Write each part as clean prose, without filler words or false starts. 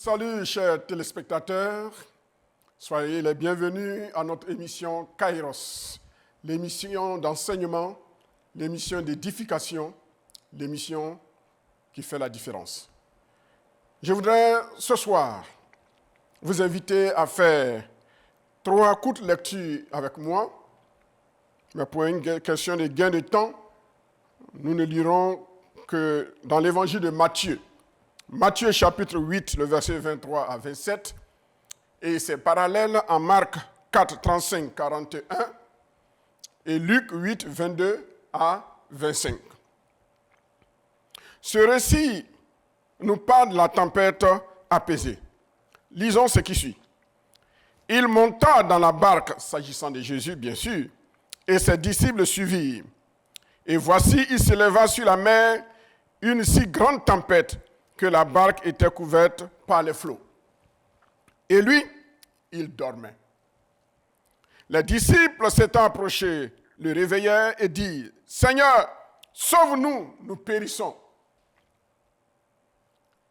Salut chers téléspectateurs, soyez les bienvenus à notre émission Kairos, l'émission d'enseignement, l'émission d'édification, l'émission qui fait la différence. Je voudrais ce soir vous inviter à faire 3 courtes lectures avec moi, mais pour une question de gain de temps, nous ne lirons que dans l'évangile de Matthieu. Matthieu chapitre 8, le verset 23 à 27, et c'est parallèle en Marc 4, 35, 41, et Luc 8, 22 à 25. Ce récit nous parle de la tempête apaisée. Lisons ce qui suit. Il monta dans la barque, s'agissant de Jésus bien sûr, et ses disciples le suivirent. Et voici, il se leva sur la mer une si grande tempête que la barque était couverte par les flots. Et lui, il dormait. Les disciples s'étant approchés, le réveillèrent et dirent, « Seigneur, sauve-nous, nous périssons. »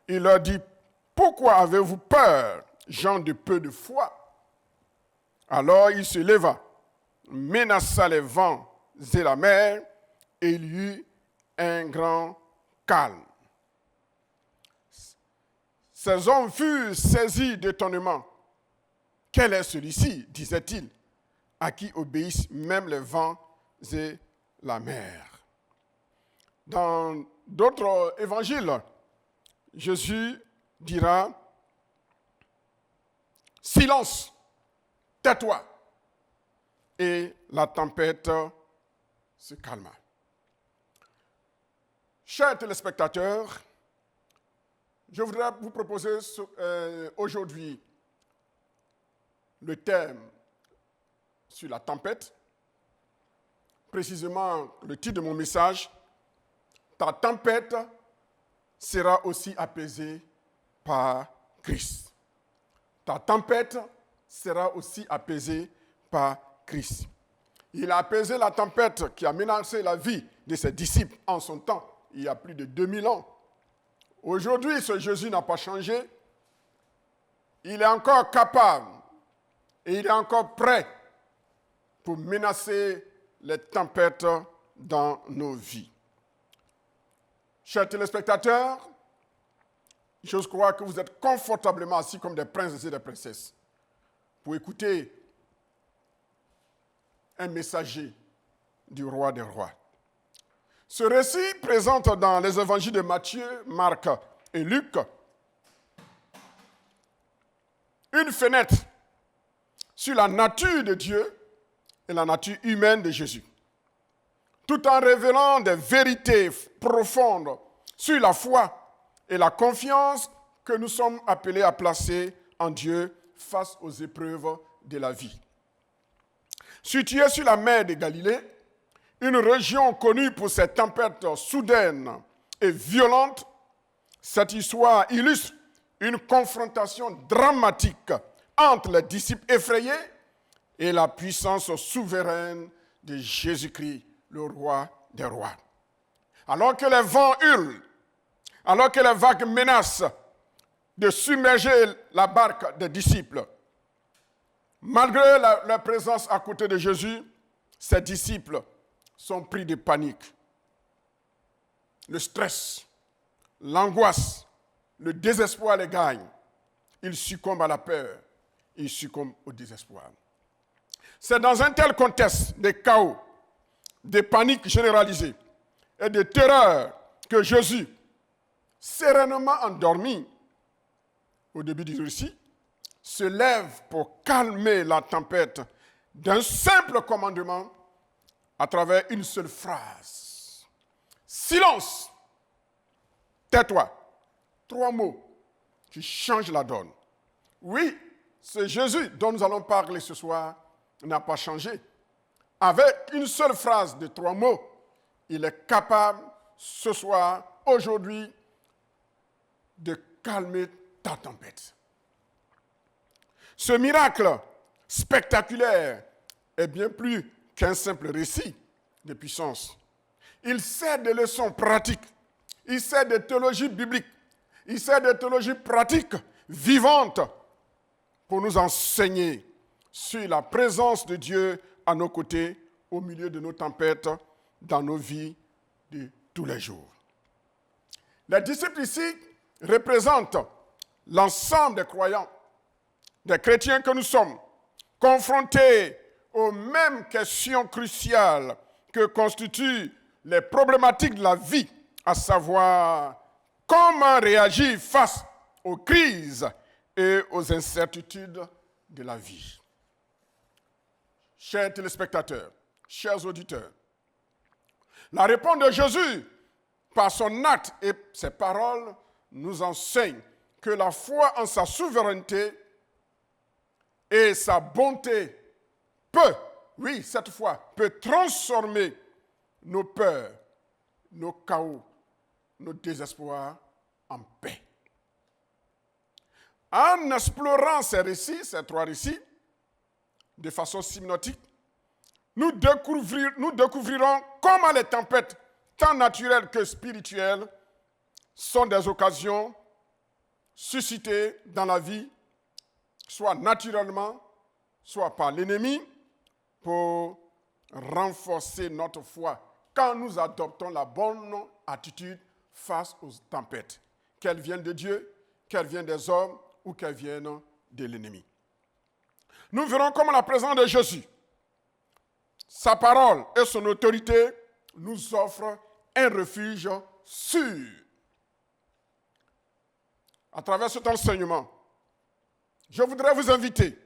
Il leur dit, « Pourquoi avez-vous peur, gens de peu de foi ?» Alors il se leva, menaça les vents et la mer, et il y eut un grand calme. Ces hommes furent saisis d'étonnement. « Quel est celui-ci, disait-il, à qui obéissent même les vents et la mer ?» Dans d'autres évangiles, Jésus dira « Silence, tais-toi !» Et la tempête se calma. Chers téléspectateurs, je voudrais vous proposer aujourd'hui le thème sur la tempête. Précisément, le titre de mon message, « Ta tempête sera aussi apaisée par Christ. » Ta tempête sera aussi apaisée par Christ. Il a apaisé la tempête qui a menacé la vie de ses disciples en son temps, il y a plus de 2000 ans. Aujourd'hui, ce Jésus n'a pas changé. Il est encore capable et il est encore prêt pour menacer les tempêtes dans nos vies. Chers téléspectateurs, je crois que vous êtes confortablement assis comme des princes et des princesses pour écouter un messager du roi des rois. Ce récit présente dans les évangiles de Matthieu, Marc et Luc une fenêtre sur la nature de Dieu et la nature humaine de Jésus, tout en révélant des vérités profondes sur la foi et la confiance que nous sommes appelés à placer en Dieu face aux épreuves de la vie. Située sur la mer de Galilée, une région connue pour ses tempêtes soudaines et violentes, cette histoire illustre une confrontation dramatique entre les disciples effrayés et la puissance souveraine de Jésus-Christ, le roi des rois. Alors que les vents hurlent, alors que les vagues menacent de submerger la barque des disciples, malgré leur présence à côté de Jésus, ses disciples sont pris de panique. Le stress, l'angoisse, le désespoir les gagnent. Ils succombent à la peur, ils succombent au désespoir. C'est dans un tel contexte de chaos, de panique généralisée et de terreur que Jésus, sereinement endormi au début du récit, se lève pour calmer la tempête d'un simple commandement à travers une seule phrase. Silence, tais-toi. 3 mots qui changent la donne. Oui, ce Jésus dont nous allons parler ce soir n'a pas changé. Avec une seule phrase de 3 mots, il est capable ce soir, aujourd'hui, de calmer ta tempête. Ce miracle spectaculaire est bien plus qu'un simple récit de puissance. Il sert de leçons pratiques, il sert de théologie biblique, il sert de théologie pratique vivante pour nous enseigner sur la présence de Dieu à nos côtés, au milieu de nos tempêtes, dans nos vies de tous les jours. Les disciples ici représentent l'ensemble des croyants, des chrétiens que nous sommes, confrontés aux mêmes questions cruciales que constituent les problématiques de la vie, à savoir comment réagir face aux crises et aux incertitudes de la vie. Chers téléspectateurs, chers auditeurs, la réponse de Jésus, par son acte et ses paroles, nous enseigne que la foi en sa souveraineté et sa bonté peut, oui, cette fois, peut transformer nos peurs, nos chaos, nos désespoirs en paix. En explorant ces récits, ces trois récits, de façon synoptique, nous découvrirons comment les tempêtes, tant naturelles que spirituelles, sont des occasions suscitées dans la vie, soit naturellement, soit par l'ennemi, pour renforcer notre foi quand nous adoptons la bonne attitude face aux tempêtes, qu'elles viennent de Dieu, qu'elles viennent des hommes ou qu'elles viennent de l'ennemi. Nous verrons comment la présence de Jésus, sa parole et son autorité nous offrent un refuge sûr. À travers cet enseignement, je voudrais vous inviter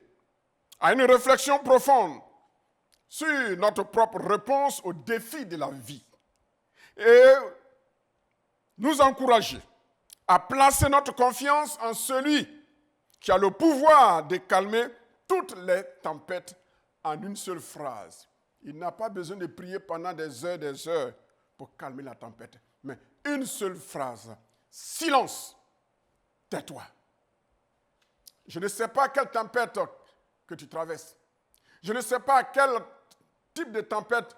à une réflexion profonde sur notre propre réponse aux défis de la vie et nous encourager à placer notre confiance en celui qui a le pouvoir de calmer toutes les tempêtes en une seule phrase. Il n'a pas besoin de prier pendant des heures pour calmer la tempête, mais une seule phrase. Silence, tais-toi. Je ne sais pas quelle tempête que tu traverses. Je ne sais pas à quel type de tempête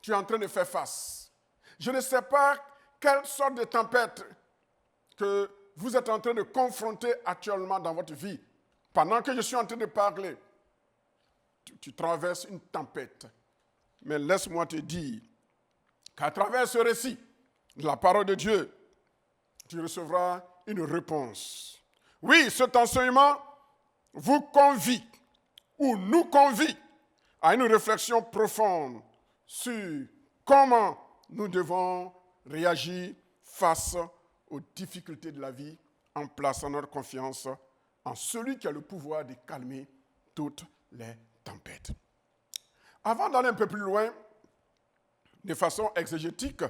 tu es en train de faire face. Je ne sais pas quelle sorte de tempête que vous êtes en train de confronter actuellement dans votre vie. Pendant que je suis en train de parler, tu traverses une tempête. Mais laisse-moi te dire qu'à travers ce récit de la parole de Dieu, tu recevras une réponse. Oui, cet enseignement vous convie ou nous convie à une réflexion profonde sur comment nous devons réagir face aux difficultés de la vie en plaçant notre confiance en celui qui a le pouvoir de calmer toutes les tempêtes. Avant d'aller un peu plus loin, de façon exégétique,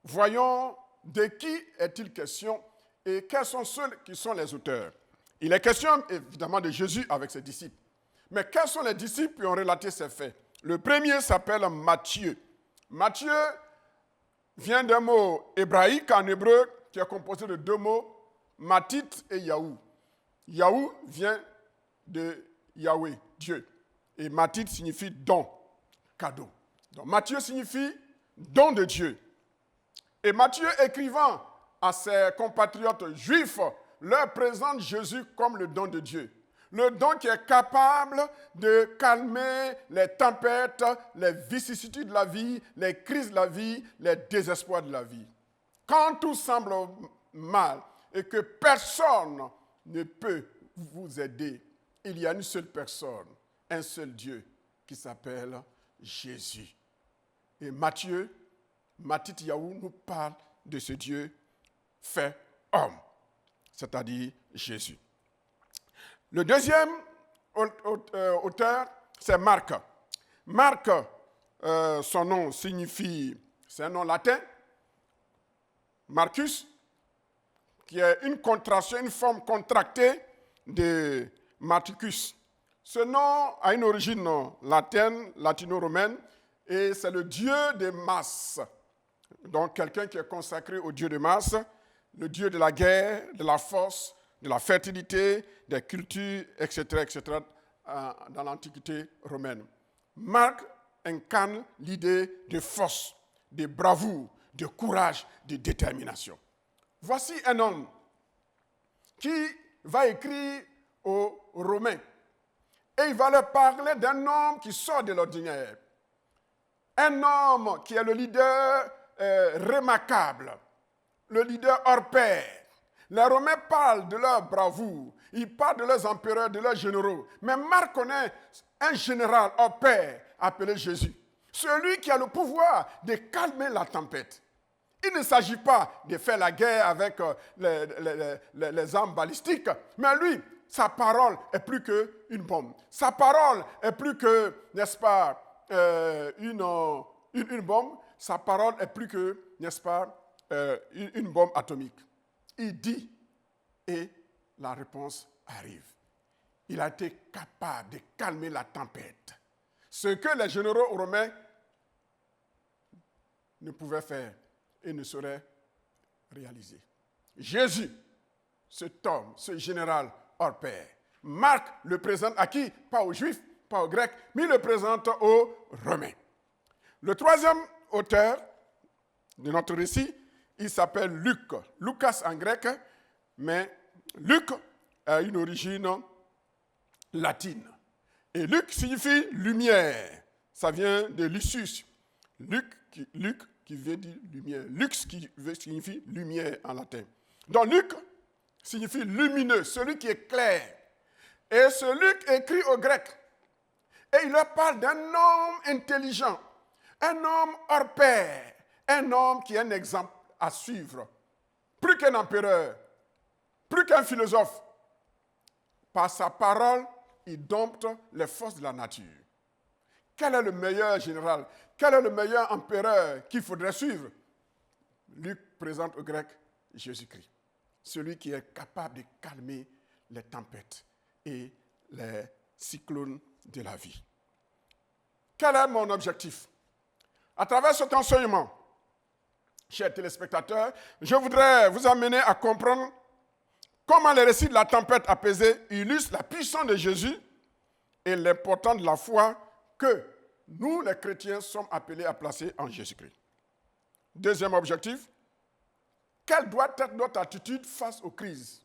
voyons de qui est-il question et quels sont ceux qui sont les auteurs. Il est question évidemment de Jésus avec ses disciples. Mais quels sont les disciples qui ont relaté ces faits? Le premier s'appelle Matthieu. Matthieu vient d'un mot hébraïque en hébreu qui est composé de deux mots, Matit et Yahou. Yahou vient de Yahweh, Dieu. Et Matit signifie don, cadeau. Donc Matthieu signifie don de Dieu. Et Matthieu, écrivant à ses compatriotes juifs, leur présente Jésus comme le don de Dieu. Le don qui est capable de calmer les tempêtes, les vicissitudes de la vie, les crises de la vie, les désespoirs de la vie. Quand tout semble mal et que personne ne peut vous aider, il y a une seule personne, un seul Dieu qui s'appelle Jésus. Et Matthieu, Matit Yahou nous parle de ce Dieu fait homme, c'est-à-dire Jésus. Le deuxième auteur, c'est Marc. Marc, son nom signifie, c'est un nom latin, Marcus, qui est une contraction, une forme contractée de Marticus. Ce nom a une origine latino-romaine, et c'est le dieu de Mars. Donc quelqu'un qui est consacré au dieu de Mars, le dieu de la guerre, de la force, de la fertilité, des cultures, etc., dans l'Antiquité romaine. Marc incarne l'idée de force, de bravoure, de courage, de détermination. Voici un homme qui va écrire aux Romains. Et il va leur parler d'un homme qui sort de l'ordinaire. Un homme qui est le leader remarquable, le leader hors pair. Les Romains parlent de leur bravoure, ils parlent de leurs empereurs, de leurs généraux. Mais Marc connaît un général hors pair appelé Jésus. Celui qui a le pouvoir de calmer la tempête. Il ne s'agit pas de faire la guerre avec les armes balistiques, mais lui, sa parole est plus qu'une bombe. Sa parole est plus que, n'est-ce pas, une bombe. Sa parole est plus que, n'est-ce pas, une bombe atomique. Il dit et la réponse arrive. Il a été capable de calmer la tempête. Ce que les généraux romains ne pouvaient faire et ne sauraient réaliser. Jésus, cet homme, ce général hors pair, Marc le présente à qui? Pas aux Juifs, pas aux Grecs, mais il le présente aux Romains. Le troisième auteur de notre récit, il s'appelle Luc. Lucas en grec, mais Luc a une origine latine. Et Luc signifie lumière. Ça vient de Lucius. Luc qui veut dire lumière. Lux qui signifie lumière en latin. Donc Luc signifie lumineux, celui qui est clair. Et ce Luc écrit au grec. Et il leur parle d'un homme intelligent, un homme hors pair, un homme qui est un exemple à suivre. Plus qu'un empereur, plus qu'un philosophe. Par sa parole, il dompte les forces de la nature. Quel est le meilleur général? Quel est le meilleur empereur qu'il faudrait suivre? Luc présente au grec Jésus-Christ. Celui qui est capable de calmer les tempêtes et les cyclones de la vie. Quel est mon objectif? À travers cet enseignement, chers téléspectateurs, je voudrais vous amener à comprendre comment les récits de la tempête apaisée illustrent la puissance de Jésus et l'importance de la foi que nous, les chrétiens, sommes appelés à placer en Jésus-Christ. Deuxième objectif, quelle doit être notre attitude face aux crises?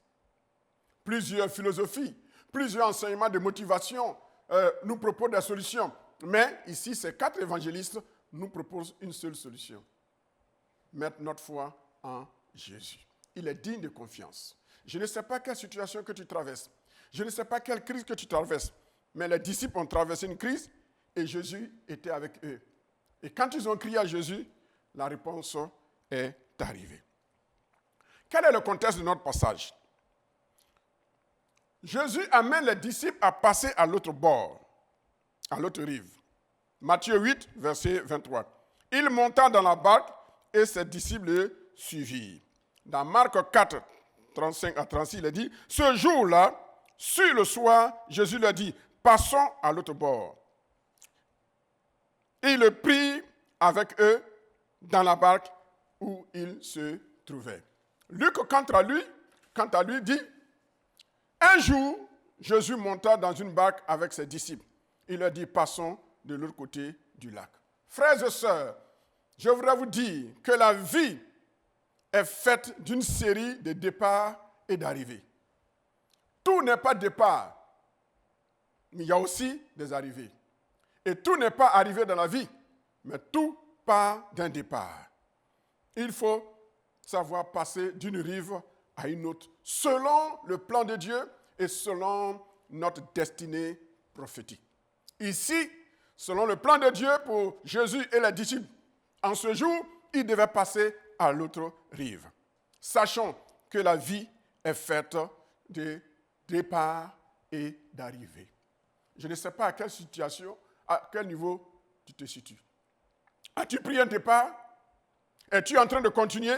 Plusieurs philosophies, plusieurs enseignements de motivation nous proposent des solutions. Mais ici, ces 4 évangélistes nous proposent une seule solution. Mettre notre foi en Jésus. Il est digne de confiance. Je ne sais pas quelle situation que tu traverses. Je ne sais pas quelle crise que tu traverses. Mais les disciples ont traversé une crise et Jésus était avec eux. Et quand ils ont crié à Jésus, la réponse est arrivée. Quel est le contexte de notre passage? Jésus amène les disciples à passer à l'autre bord, à l'autre rive. Matthieu 8, verset 23. Il monta dans la barque et ses disciples le suivirent. Dans Marc 4, 35 à 36, il est dit, ce jour-là, sur le soir, Jésus leur dit, passons à l'autre bord. Et il le prit avec eux dans la barque où il se trouvait. Luc, quant à lui, dit, un jour, Jésus monta dans une barque avec ses disciples. Il leur dit, passons de l'autre côté du lac. Frères et sœurs, je voudrais vous dire que la vie est faite d'une série de départs et d'arrivées. Tout n'est pas départ, mais il y a aussi des arrivées. Et tout n'est pas arrivé dans la vie, mais tout part d'un départ. Il faut savoir passer d'une rive à une autre, selon le plan de Dieu et selon notre destinée prophétique. Ici, selon le plan de Dieu pour Jésus et les disciples, en ce jour, ils devaient passer à l'autre rive. Sachons que la vie est faite de départ et d'arrivée. Je ne sais pas à quelle situation, à quel niveau tu te situes. As-tu pris un départ? Es-tu en train de continuer?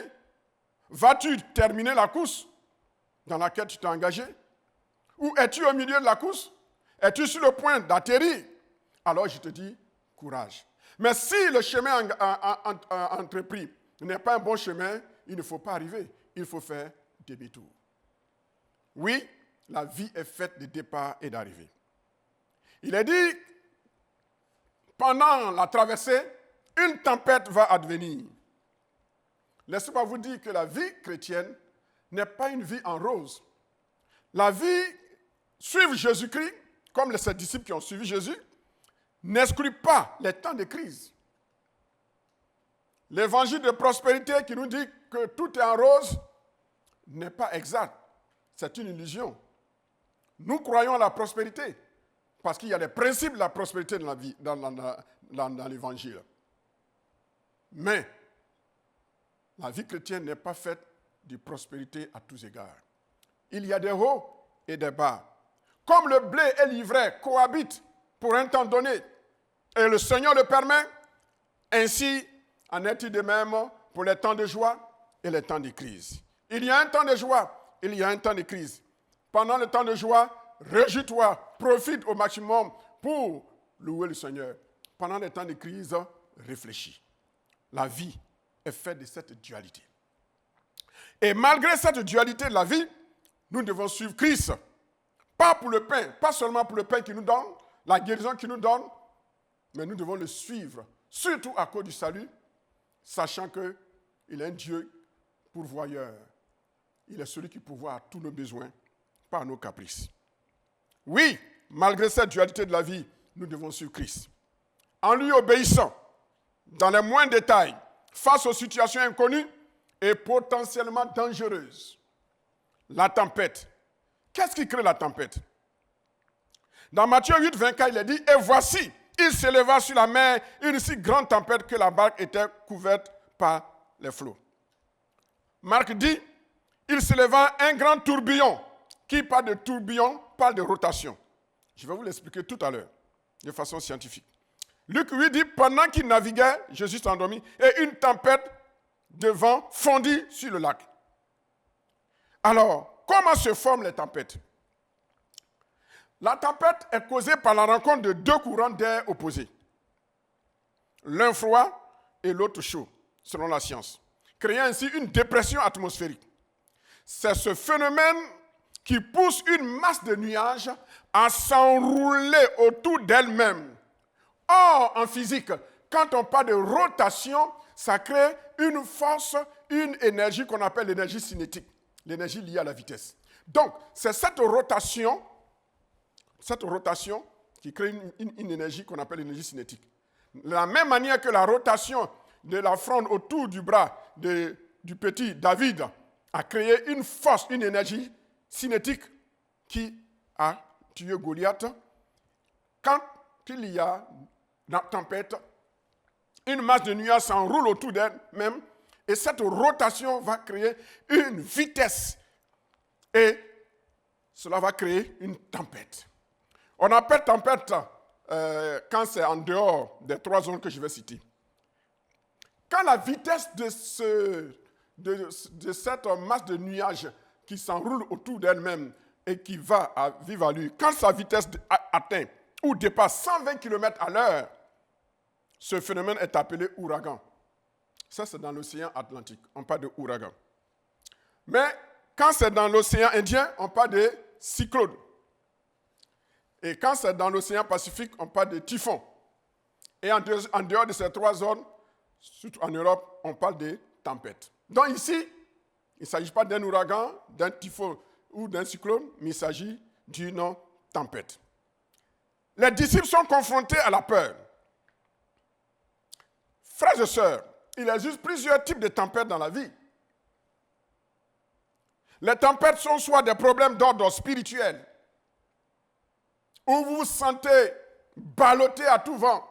Vas-tu terminer la course dans laquelle tu t'es engagé? Ou es-tu au milieu de la course? Es-tu sur le point d'atterrir? Alors je te dis, courage. Mais si le chemin entrepris n'est pas un bon chemin, il ne faut pas arriver. Il faut faire demi-tour. Oui, la vie est faite de départ et d'arrivée. Il est dit, pendant la traversée, une tempête va advenir. Laissez-moi vous dire que la vie chrétienne n'est pas une vie en rose. La vie, suivre Jésus-Christ, comme ses disciples qui ont suivi Jésus, n'exclut pas les temps de crise. L'évangile de prospérité qui nous dit que tout est en rose n'est pas exact. C'est une illusion. Nous croyons à la prospérité parce qu'il y a des principes de la prospérité dans la vie, dans l'évangile. Mais la vie chrétienne n'est pas faite de prospérité à tous égards. Il y a des hauts et des bas. Comme le blé et l'ivraie cohabitent pour un temps donné, et le Seigneur le permet, ainsi en est-il de même pour les temps de joie et les temps de crise. Il y a un temps de joie, il y a un temps de crise. Pendant le temps de joie, réjouis-toi, profite au maximum pour louer le Seigneur. Pendant les temps de crise, réfléchis. La vie est faite de cette dualité. Et malgré cette dualité de la vie, nous devons suivre Christ. Pas pour le pain, pas seulement pour le pain qu'il nous donne, la guérison qu'il nous donne, mais nous devons le suivre, surtout à cause du salut, sachant qu'il est un Dieu pourvoyeur. Il est celui qui pourvoit à tous nos besoins, pas à nos caprices. Oui, malgré cette dualité de la vie, nous devons suivre Christ. En lui obéissant, dans les moindres détails, face aux situations inconnues et potentiellement dangereuses. La tempête. Qu'est-ce qui crée la tempête? Dans Matthieu 8, 24, il est dit, « Et voici, il s'éleva sur la mer une si grande tempête que la barque était couverte par les flots. » Marc dit, « Il s'éleva un grand tourbillon. » Qui parle de tourbillon, parle de rotation. Je vais vous l'expliquer tout à l'heure, de façon scientifique. Luc 8 dit, pendant qu'il naviguait, Jésus s'est endormi, et une tempête de vent fondit sur le lac. Alors, comment se forment les tempêtes? La tempête est causée par la rencontre de deux courants d'air opposés. L'un froid et l'autre chaud, selon la science, créant ainsi une dépression atmosphérique. C'est ce phénomène qui pousse une masse de nuages à s'enrouler autour d'elle-même. Or, en physique, quand on parle de rotation, ça crée une force, une énergie qu'on appelle l'énergie cinétique, l'énergie liée à la vitesse. Donc, c'est cette rotation qui crée une énergie qu'on appelle l'énergie cinétique. De la même manière que la rotation de la fronde autour du bras du petit David a créé une force, une énergie cinétique qui a tué Goliath. Quand il y a une tempête, une masse de nuages s'enroule autour d'elle-même et cette rotation va créer une vitesse et cela va créer une tempête. On appelle tempête quand c'est en dehors des trois zones que je vais citer. Quand la vitesse de cette masse de nuages qui s'enroule autour d'elle-même et qui va à vive allure, quand sa vitesse atteint ou dépasse 120 km à l'heure, ce phénomène est appelé ouragan. Ça, c'est dans l'océan Atlantique. On parle de ouragan. Mais quand c'est dans l'océan Indien, on parle de cyclone. Et quand c'est dans l'océan Pacifique, on parle de typhon. Et en dehors de ces trois zones, surtout en Europe, on parle de tempête. Donc ici, il ne s'agit pas d'un ouragan, d'un typhon ou d'un cyclone, mais il s'agit d'une tempête. Les disciples sont confrontés à la peur. Frères et sœurs, il existe plusieurs types de tempêtes dans la vie. Les tempêtes sont soit des problèmes d'ordre spirituel, où vous vous sentez ballotté à tout vent,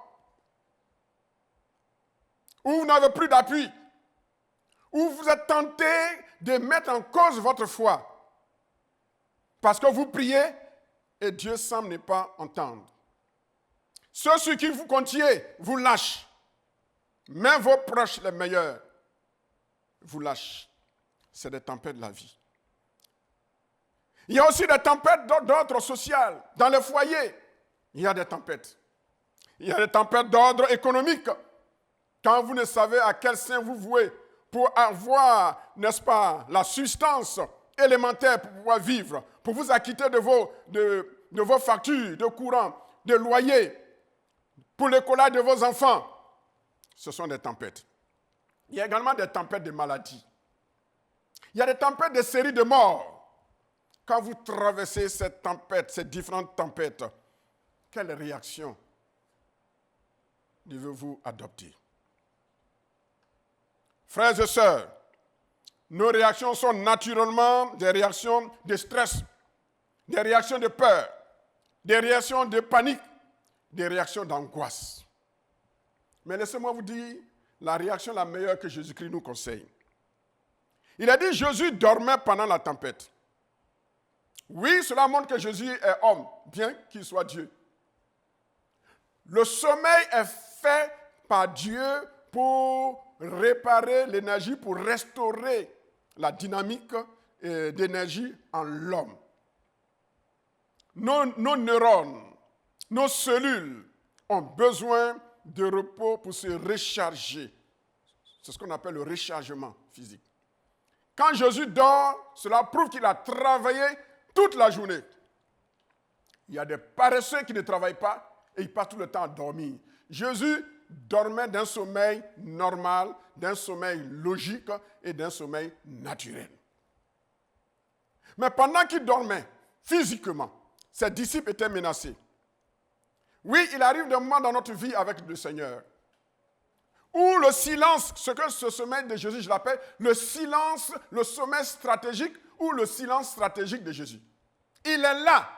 où vous n'avez plus d'appui, où vous êtes tenté de mettre en cause votre foi, parce que vous priez et Dieu semble ne pas entendre. Ceux sur qui vous comptiez vous lâchent, même vos proches les meilleurs vous lâchent. C'est des tempêtes de la vie. Il y a aussi des tempêtes d'ordre social. Dans les foyers, il y a des tempêtes. Il y a des tempêtes d'ordre économique. Quand vous ne savez à quel sein vous vouez pour avoir, n'est-ce pas, la substance élémentaire pour pouvoir vivre, pour vous acquitter de vos factures, de courant, de loyer, pour l'écolage de vos enfants, ce sont des tempêtes. Il y a également des tempêtes de maladies. Il y a des tempêtes de séries de morts. quand vous traversez cette tempête, ces différentes tempêtes, quelle réaction devez-vous adopter? Frères et sœurs, nos réactions sont naturellement des réactions de stress, des réactions de peur, des réactions de panique, des réactions d'angoisse. Mais laissez-moi vous dire la réaction la meilleure que Jésus-Christ nous conseille. Il a dit Jésus dormait pendant la tempête. Oui, cela montre que Jésus est homme, bien qu'il soit Dieu. Le sommeil est fait par Dieu pour réparer l'énergie, pour restaurer la dynamique d'énergie en l'homme. Nos neurones, nos cellules ont besoin de repos pour se recharger. C'est ce qu'on appelle le rechargement physique. Quand Jésus dort, cela prouve qu'il a travaillé toute la journée. Il y a des paresseux qui ne travaillent pas et ils passent tout le temps à dormir. Jésus dormait d'un sommeil normal, d'un sommeil logique et d'un sommeil naturel. Mais pendant qu'il dormait, physiquement, ses disciples étaient menacés. Oui, il arrive des moments dans notre vie avec le Seigneur où le silence, ce sommeil de Jésus, je l'appelle le silence, le sommeil stratégique ou le silence stratégique de Jésus. Il est là,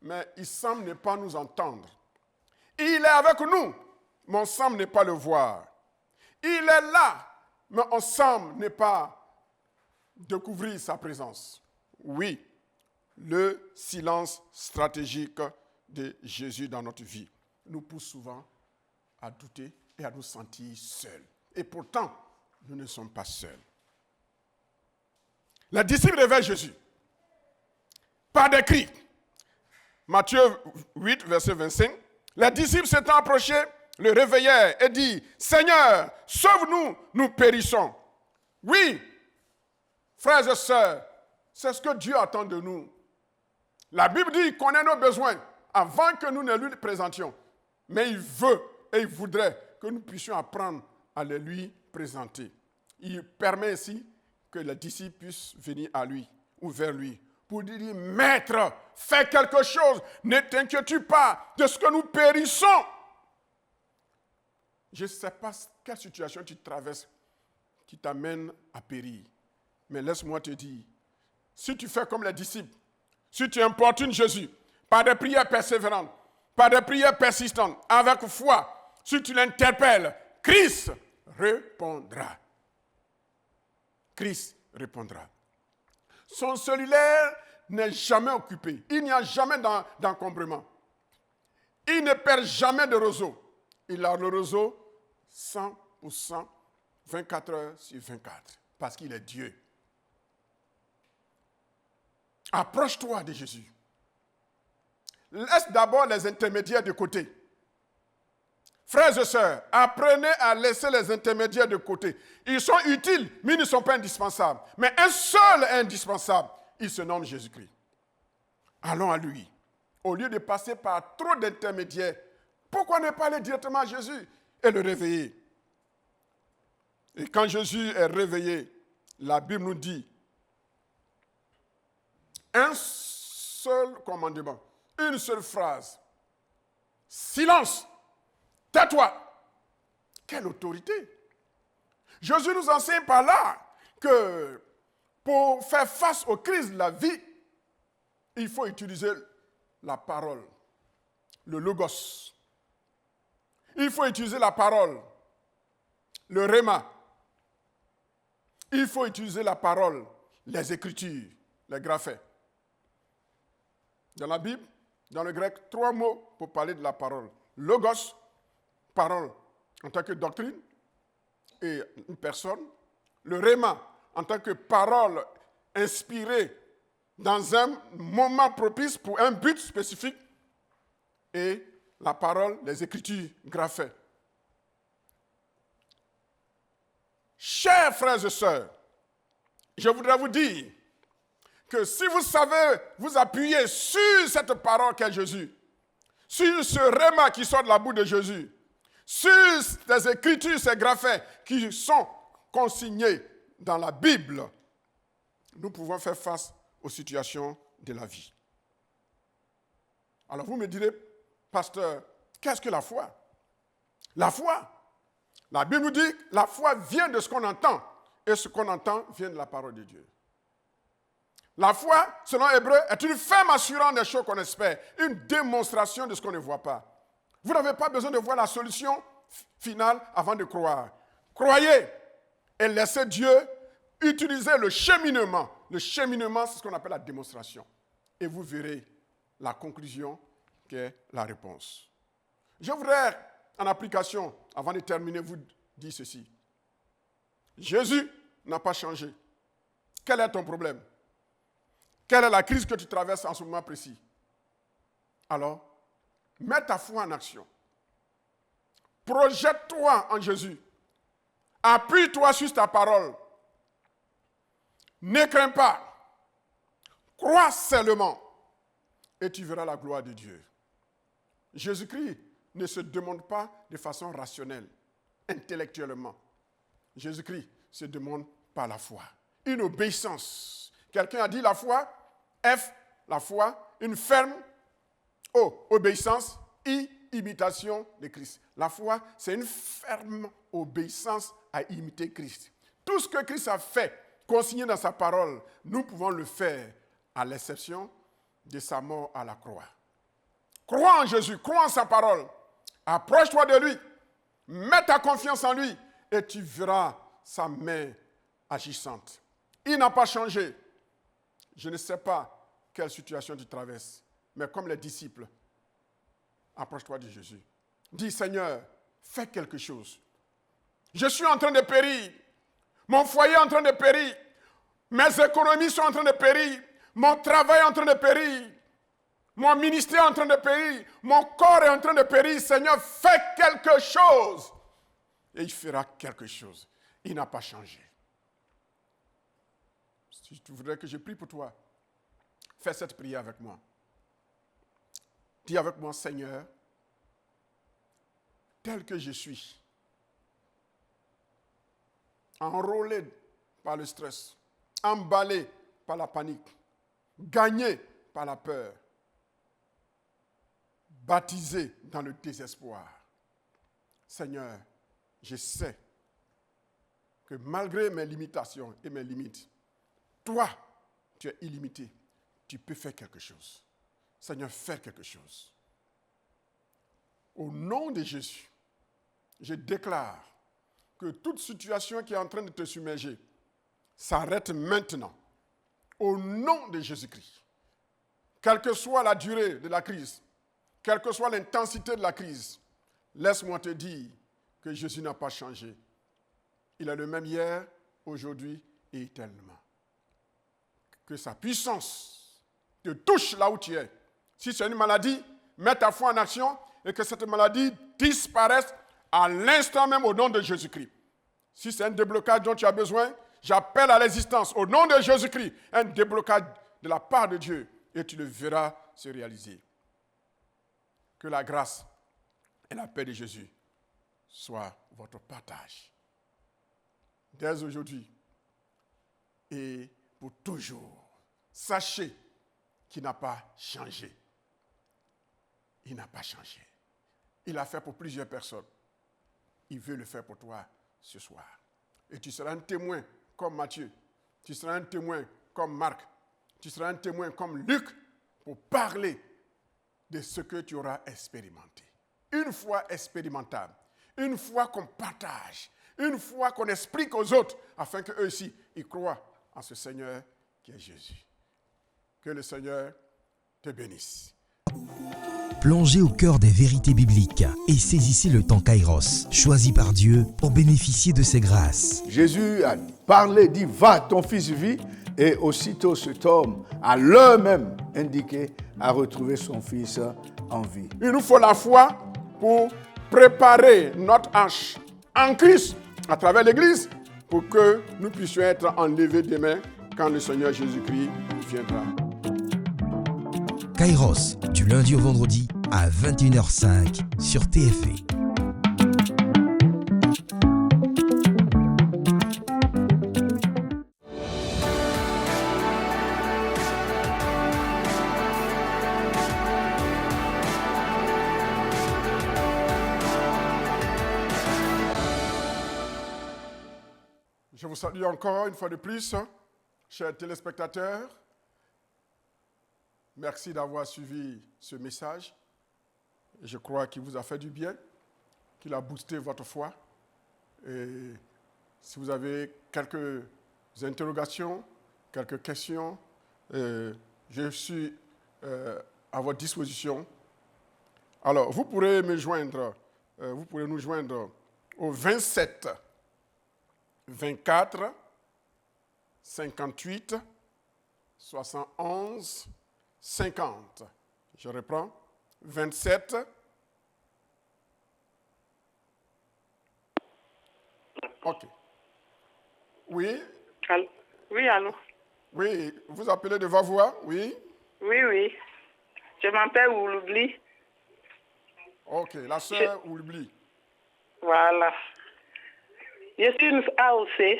mais il semble ne pas nous entendre. Il est avec nous, mais on semble ne pas le voir. Il est là, mais on semble ne pas découvrir sa présence. Oui, le silence stratégique de Jésus dans notre vie nous pousse souvent à douter et à nous sentir seuls. Et pourtant, nous ne sommes pas seuls. Les disciples réveillent Jésus par des cris. Matthieu 8, verset 25. Les disciples s'étant approchés, le réveillèrent et dit, « Seigneur, sauve-nous, nous périssons. » Oui, frères et sœurs, c'est ce que Dieu attend de nous. La Bible dit qu'il connaît nos besoins avant que nous ne lui présentions. Mais il veut et il voudrait que nous puissions apprendre à les lui présenter. Il permet ainsi que les disciples puissent venir à lui ou vers lui pour lui dire, « Maître, fais quelque chose, ne t'inquiète pas de ce que nous périssons. » Je ne sais pas quelle situation tu traverses qui t'amène à périr. Mais laisse-moi te dire, si tu fais comme les disciples, si tu importunes Jésus par des prières persévérantes, par des prières persistantes, avec foi, si tu l'interpelles, Christ répondra. Christ répondra. Son cellulaire n'est jamais occupé. Il n'y a jamais d'encombrement. Il ne perd jamais de réseau. Il a le réseau 100%, 24 heures sur 24, parce qu'il est Dieu. Approche-toi de Jésus. Laisse d'abord les intermédiaires de côté. Frères et sœurs, apprenez à laisser les intermédiaires de côté. Ils sont utiles, mais ils ne sont pas indispensables. Mais un seul est indispensable. Il se nomme Jésus-Christ. Allons à lui. Au lieu de passer par trop d'intermédiaires, pourquoi ne pas aller directement à Jésus et le réveiller? Et quand Jésus est réveillé, la Bible nous dit un seul commandement, une seule phrase. Silence, tais-toi. Quelle autorité! Jésus nous enseigne par là que pour faire face aux crises de la vie, il faut utiliser la parole, le logos. Il faut utiliser la parole, le rhéma. Il faut utiliser la parole, les écritures, les graphètes. Dans la Bible, dans le grec, 3 mots pour parler de la parole. Logos, parole en tant que doctrine et une personne. Le rhéma en tant que parole inspirée dans un moment propice pour un but spécifique. Et la parole, les écritures graphées. Chers frères et sœurs, je voudrais vous dire que si vous savez vous appuyer sur cette parole qu'est Jésus, sur ce rhéma qui sort de la bouche de Jésus, sur les écritures, ces graphètes qui sont consignés dans la Bible, nous pouvons faire face aux situations de la vie. Alors vous me direz, pasteur, qu'est-ce que la foi? La foi, la Bible nous dit, la foi vient de ce qu'on entend, et ce qu'on entend vient de la parole de Dieu. La foi, selon Hébreu, est une ferme assurance des choses qu'on espère, une démonstration de ce qu'on ne voit pas. Vous n'avez pas besoin de voir la solution finale avant de croire. Croyez et laissez Dieu utiliser le cheminement. Le cheminement, c'est ce qu'on appelle la démonstration. Et vous verrez la conclusion qui est la réponse. Je voudrais, en application, avant de terminer, vous dire ceci. Jésus n'a pas changé. Quel est ton problème? Quelle est la crise que tu traverses en ce moment précis? Alors, mets ta foi en action. Projette-toi en Jésus. Appuie-toi sur ta parole. Ne crains pas. Crois seulement et tu verras la gloire de Dieu. Jésus-Christ ne se demande pas de façon rationnelle, intellectuellement. Jésus-Christ se demande par la foi. Une obéissance. Quelqu'un a dit la foi, F, la foi, une ferme, O, obéissance, I, imitation de Christ. La foi, c'est une ferme obéissance à imiter Christ. Tout ce que Christ a fait, consigné dans sa parole, nous pouvons le faire, à l'exception de sa mort à la croix. Crois en Jésus, crois en sa parole. Approche-toi de lui, mets ta confiance en lui et tu verras sa main agissante. Il n'a pas changé. Je ne sais pas quelle situation tu traverses, mais comme les disciples, approche-toi de Jésus. Dis, Seigneur, fais quelque chose. Je suis en train de périr. Mon foyer est en train de périr. Mes économies sont en train de périr. Mon travail est en train de périr. Mon ministère est en train de périr. Mon corps est en train de périr. Seigneur, fais quelque chose. Et il fera quelque chose. Il n'a pas changé. Si tu voudrais que je prie pour toi, fais cette prière avec moi. Dis avec moi, Seigneur, tel que je suis, enrôlé par le stress, emballé par la panique, gagné par la peur, baptisé dans le désespoir. Seigneur, je sais que malgré mes limitations et mes limites, toi, tu es illimité. Tu peux faire quelque chose. Seigneur, fais quelque chose. Au nom de Jésus, je déclare que toute situation qui est en train de te submerger s'arrête maintenant. Au nom de Jésus-Christ. Quelle que soit la durée de la crise, quelle que soit l'intensité de la crise, laisse-moi te dire que Jésus n'a pas changé. Il est le même hier, aujourd'hui et éternellement. Que sa puissance te touche là où tu es. Si c'est une maladie, mets ta foi en action et que cette maladie disparaisse à l'instant même au nom de Jésus-Christ. Si c'est un déblocage dont tu as besoin, j'appelle à l'existence au nom de Jésus-Christ un déblocage de la part de Dieu et tu le verras se réaliser. Que la grâce et la paix de Jésus soient votre partage. Dès aujourd'hui et pour toujours. Sachez qu'il n'a pas changé. Il n'a pas changé. Il l'a fait pour plusieurs personnes. Il veut le faire pour toi ce soir. Et tu seras un témoin comme Matthieu. Tu seras un témoin comme Marc. Tu seras un témoin comme Luc pour parler de ce que tu auras expérimenté. Une foi expérimentable. Une foi qu'on partage. Une foi qu'on explique aux autres afin qu'eux aussi, ils croient en ce Seigneur qui est Jésus. Que le Seigneur te bénisse. Plongez au cœur des vérités bibliques et saisissez le temps Kairos, choisi par Dieu pour bénéficier de ses grâces. Jésus a parlé, dit, va, ton fils vit, et aussitôt cet homme, à l'heure même indiquée, a retrouvé son fils en vie. Il nous faut la foi pour préparer notre hache en Christ à travers l'Église pour que nous puissions être enlevés demain quand le Seigneur Jésus-Christ viendra. Kairos, du lundi au vendredi à 21h05 sur TFV. vous salue encore une fois de plus, chers téléspectateurs. Merci d'avoir suivi ce message. Je crois qu'il vous a fait du bien, qu'il a boosté votre foi. Et si vous avez quelques interrogations, quelques questions, je suis à votre disposition. Alors, vous pourrez me joindre, vous pourrez nous joindre au 27 24 58 71 50. Je reprends. 27 OK. Oui. Allô? Oui, allô? Oui, vous appelez de voix, oui? Oui. Je m'appelle Ouloubli. OK, la sœur Ouloubli. Voilà. Je suis une AOC.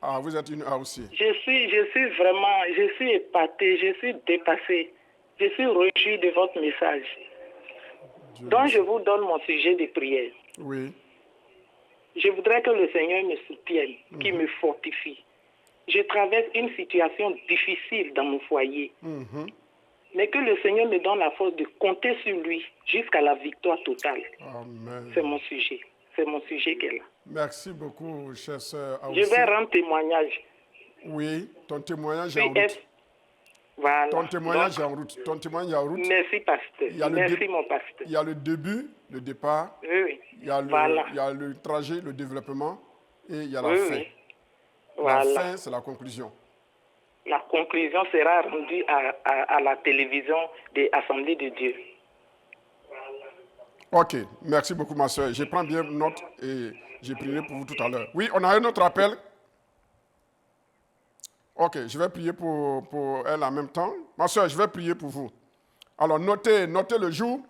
Ah, vous êtes une AOC. Je suis épatée, je suis dépassée. Je suis réjouie de votre message. Donc, je vous donne mon sujet de prière. Oui. Je voudrais que le Seigneur me soutienne, qu'il me fortifie. Je traverse une situation difficile dans mon foyer. Mais que le Seigneur me donne la force de compter sur lui jusqu'à la victoire totale. Amen. C'est mon sujet. C'est mon sujet qu'elle a. Merci beaucoup, chère sœur AOC. Je vais rendre témoignage. Oui, ton témoignage est en Oui, route. Voilà. Ton témoignage Donc, est en route. Ton témoignage est en route. merci, pasteur. Il y a le Merci, mon pasteur. Il y a le début, le départ. Oui. Il y a Voilà. il y a le trajet, le développement. Et il y a la Oui, fin. oui. La Voilà. fin, c'est la conclusion. La conclusion sera rendue à la télévision des Assemblées de Dieu. OK. Merci beaucoup, ma soeur. Je prends bien note et je prierai pour vous tout à l'heure. Oui, on a un autre appel. OK, je vais prier pour elle en même temps. Ma soeur, je vais prier pour vous. Alors, notez le jour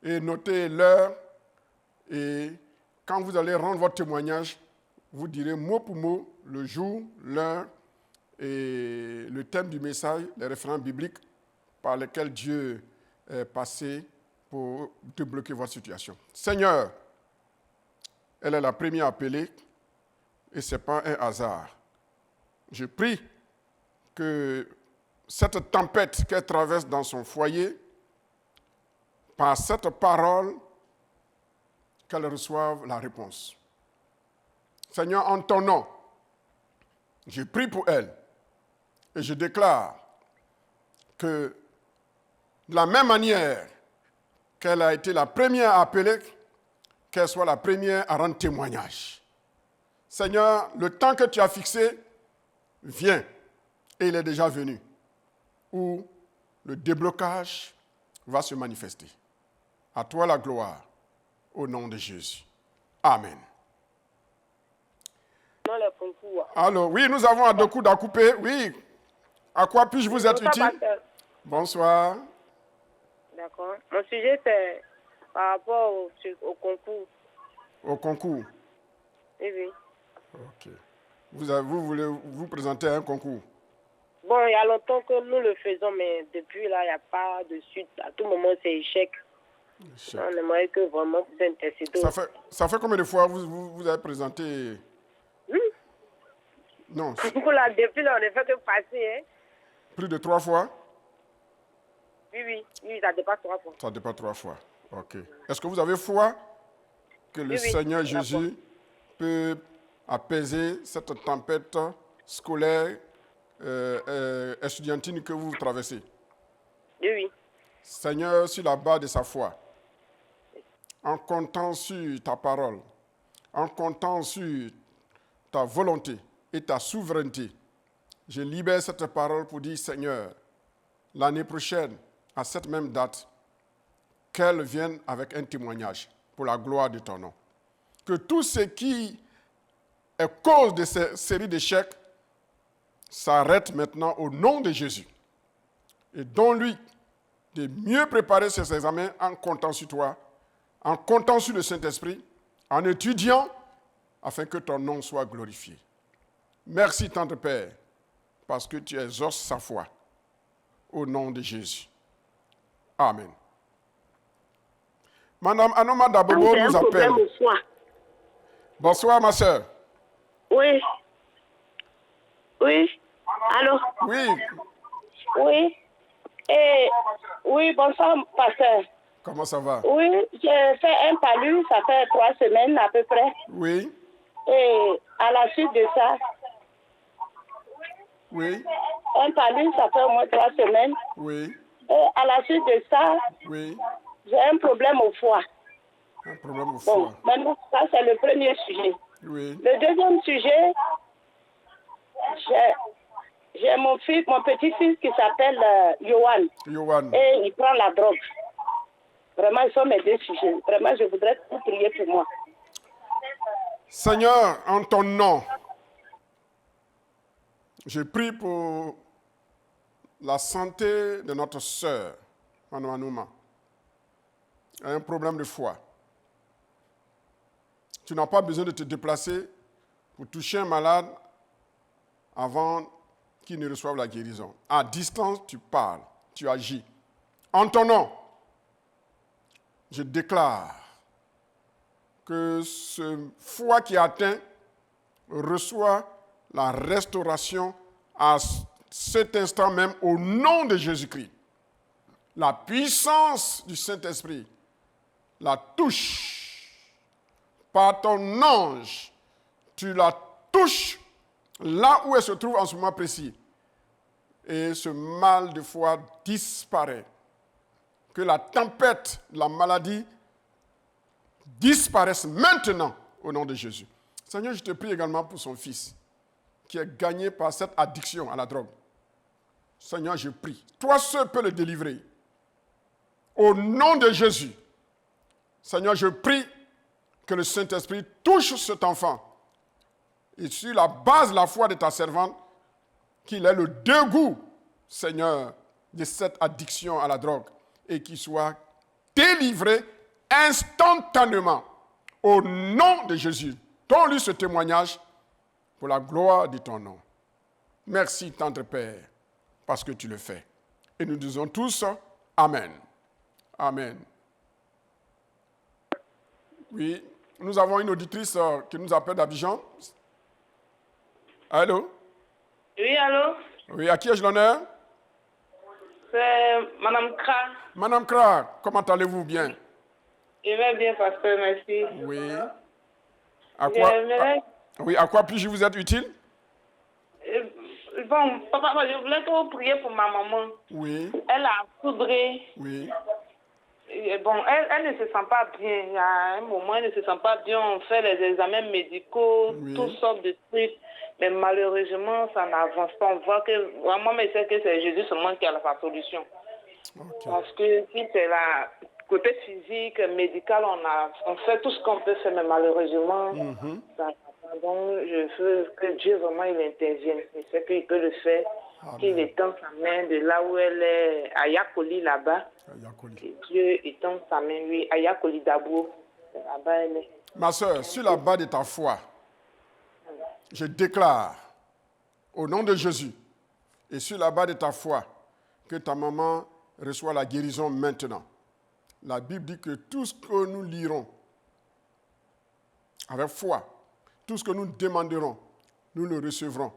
et notez l'heure. Et quand vous allez rendre votre témoignage, vous direz mot pour mot le jour, l'heure et le thème du message, les références bibliques par lesquels Dieu est passé pour débloquer votre situation. Seigneur, elle est la première appelée et ce n'est pas un hasard. Je prie que cette tempête qu'elle traverse dans son foyer, par cette parole, qu'elle reçoive la réponse. Seigneur, en ton nom, je prie pour elle et je déclare que de la même manière qu'elle a été la première à appeler, qu'elle soit la première à rendre témoignage. Seigneur, le temps que tu as fixé vient et il est déjà venu, où le déblocage va se manifester. À toi la gloire, au nom de Jésus. Amen. Alors, oui, nous avons Adokou d'Akoupé. Oui. À quoi puis-je vous être utile? Bonsoir. D'accord. Mon sujet, c'est par rapport au concours. Au concours? Oui. OK. Vous voulez vous présenter à un concours? Bon, il y a longtemps que nous le faisons, mais depuis là, il n'y a pas de suite. À tout moment, c'est échec. On aimerait que vraiment vous intercédez. Ça fait combien de fois vous avez présenté? Non. Depuis là, on ne fait que passer. Hein? Plus de 3 fois? Oui, ça dépasse 3 fois. Ça dépasse 3 fois. OK. Est-ce que vous avez foi que le Seigneur Jésus peut apaiser cette tempête scolaire, estudiantine que vous traversez? Oui. Seigneur, sur la base de sa foi, en comptant sur ta parole, en comptant sur ta volonté et ta souveraineté, je libère cette parole pour dire, Seigneur, l'année prochaine, à cette même date, qu'elle vienne avec un témoignage pour la gloire de ton nom. Que tout ce qui est cause de cette série d'échecs s'arrête maintenant au nom de Jésus. Et donne-lui de mieux préparer ses examens en comptant sur toi, en comptant sur le Saint-Esprit, en étudiant, afin que ton nom soit glorifié. Merci, Tante Père, parce que tu exauces sa foi. Au nom de Jésus. Amen. Madame Anoma Dabobo nous appelle. Bonsoir. Bonsoir, ma soeur. Oui. Oui. Allô? Oui, Oui. Oui, bonsoir, pasteur. comment ça va? Oui, j'ai fait un palu, ça fait 3 semaines à peu près. Oui, Et à la suite de ça, oui, un palu, ça fait au moins 3 semaines. oui, Et à la suite de ça, oui. j'ai un problème au foie. Un problème au Bon, foie. maintenant, ça c'est le premier sujet. Oui, Le deuxième sujet, j'ai mon petit-fils qui s'appelle Johan. Yohan. Et il prend la drogue. Vraiment, ils sont mes 2 sujets. Vraiment, je voudrais que vous priez pour moi. Seigneur, en ton nom, je prie pour la santé de notre sœur, Manou Anouma. Elle a un problème de foie. Tu n'as pas besoin de te déplacer pour toucher un malade avant qu'il ne reçoive la guérison. À distance, tu parles, tu agis. En ton nom, je déclare que ce foie qui est atteint reçoit la restauration à cet instant même au nom de Jésus-Christ. La puissance du Saint-Esprit la touche par ton ange. Tu la touches là où elle se trouve en ce moment précis. Et ce mal de foie disparaît. Que la tempête, la maladie disparaisse maintenant au nom de Jésus. Seigneur, je te prie également pour son fils qui est gagné par cette addiction à la drogue. Seigneur, je prie. Toi seul peux le délivrer. Au nom de Jésus. Seigneur, je prie que le Saint-Esprit touche cet enfant. Et sur la base de la foi de ta servante, qu'il ait le dégoût, Seigneur, de cette addiction à la drogue et qu'il soit délivré instantanément au nom de Jésus. Donne-lui ce témoignage pour la gloire de ton nom. Merci, tendre Père, parce que tu le fais. Et nous disons tous Amen. Amen. Oui, nous avons une auditrice qui nous appelle d'Abidjan. Allô? Oui, allô? Oui, à qui ai-je l'honneur? C'est Madame Kra. Madame Kra, comment allez-vous bien? Je vais bien, pasteur, merci. Oui. À quoi puis-je vous être utile? Bon, papa, je voulais que vous priez pour ma maman. Oui. Elle a foudré. Oui. Et bon, elle ne se sent pas bien. Il y a un moment, elle ne se sent pas bien. On fait les examens médicaux, Oui. toutes sortes de trucs. Mais malheureusement, ça n'avance pas. On voit que vraiment, mais c'est que c'est Jésus seulement qui a la solution. Ok. Parce que si c'est la côté physique, médical, on fait tout ce qu'on peut faire, mais malheureusement, ça, donc je veux que Dieu vraiment il intervienne. Je sais qu'il peut le faire, qu'il étend sa main de là où elle est, à Yakoli là-bas. Et Dieu étend sa main, oui, à Yakoli Dabo. Là-bas elle est. Ma soeur, sur la base de ta foi, je déclare au nom de Jésus et sur la base de ta foi que ta maman reçoit la guérison maintenant. La Bible dit que tout ce que nous lirons avec foi, tout ce que nous demanderons, nous le recevrons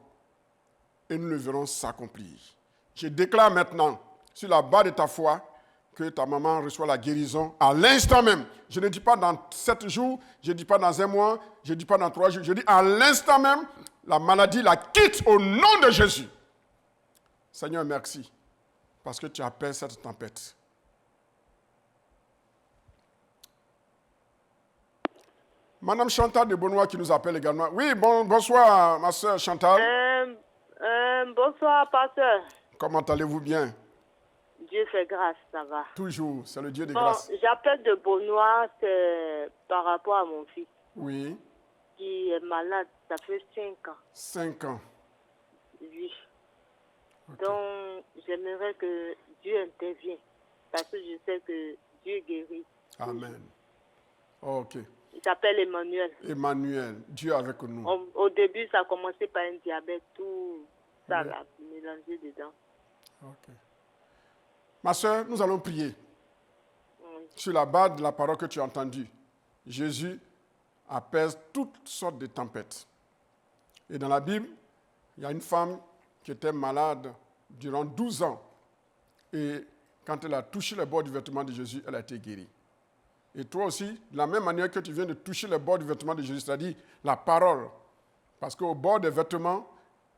et nous le verrons s'accomplir. Je déclare maintenant, sur la base de ta foi, que ta maman reçoit la guérison à l'instant même. Je ne dis pas dans 7 jours, je ne dis pas dans 1 mois, je ne dis pas dans 3 jours, je dis à l'instant même, la maladie la quitte au nom de Jésus. Seigneur, merci, parce que tu appelles cette tempête. Madame Chantal de Benoît qui nous appelle également. Oui, bonsoir, ma soeur Chantal. Bonsoir, pasteur. Comment allez-vous bien? Dieu fait grâce, ça va. Toujours, c'est le Dieu de Bon, grâce. j'appelle de Benoît, c'est par rapport à mon fils Oui, qui est malade, ça fait 5 ans. 5 ans. Oui. Ok. Donc, j'aimerais que Dieu intervienne parce que je sais que Dieu guérit. Amen. Ok. Il s'appelle Emmanuel. Emmanuel, Dieu avec nous. Au début, ça a commencé par un diabète, tout ça Oui. l'a mélangé dedans. Ok. Ma soeur, nous allons prier Oui. sur la base de la parole que tu as entendue. Jésus apaise toutes sortes de tempêtes. Et dans la Bible, Il y a une femme qui était malade durant 12 ans. Et quand elle a touché le bord du vêtement de Jésus, elle a été guérie. Et toi aussi, de la même manière que tu viens de toucher le bord du vêtement de Jésus, c'est-à-dire la parole. Parce qu'au bord des vêtements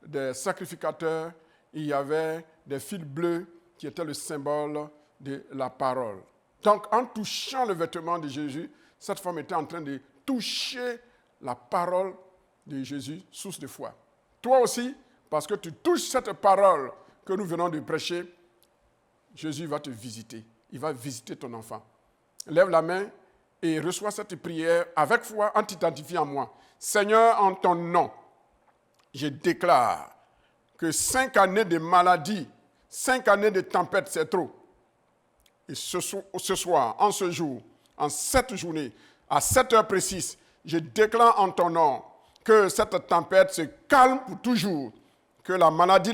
des sacrificateurs, il y avait des fils bleus qui étaient le symbole de la parole. Donc, en touchant le vêtement de Jésus, cette femme était en train de toucher la parole de Jésus, source de foi. Toi aussi, parce que tu touches cette parole que nous venons de prêcher, Jésus va te visiter. Il va visiter ton enfant. Lève la main et reçois cette prière avec foi en t'identifiant à moi. Seigneur, en ton nom, je déclare que 5 années de maladie, 5 années de tempête, c'est trop. Et ce soir, en ce jour, en cette journée, à 7 heures précises, je déclare en ton nom que cette tempête se calme pour toujours, que la maladie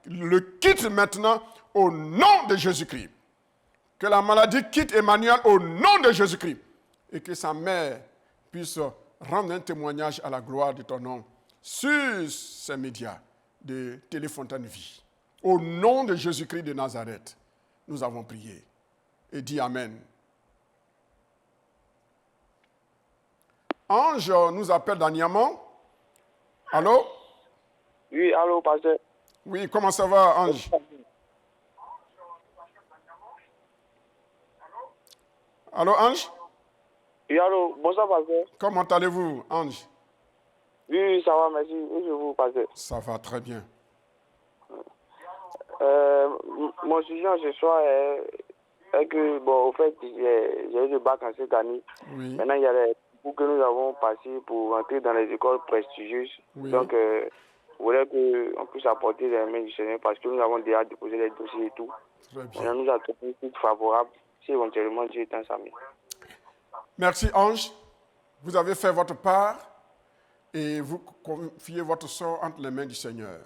le quitte maintenant au nom de Jésus-Christ. Que la maladie quitte Emmanuel au nom de Jésus-Christ. Et que sa mère puisse rendre un témoignage à la gloire de ton nom sur ces médias de Téléfontaine Vie. Au nom de Jésus-Christ de Nazareth, nous avons prié. Et dit Amen. Ange nous appelle dernièrement. Allô? Oui, allô, pasteur. Oui, comment ça va, Ange? Allô, Ange? Oui, allô, bonsoir, pasteur. Comment allez-vous, Ange? Oui, ça va, merci. Et je vous, pasteur. Ça va très bien. Mon sujet ce soir est que, bon, au fait, j'ai eu le bac en cette année. Oui. Maintenant, il y a les cours que nous avons passés pour entrer dans les écoles prestigieuses. Oui. Donc, je voulais qu'on puisse apporter les mains du Seigneur parce que nous avons déjà déposé les dossiers et tout. Très bien. Maintenant, nous avons trouvé une suite favorable si éventuellement Dieu est en sa main. Merci, Ange. Vous avez fait votre part et vous confiez votre sort entre les mains du Seigneur.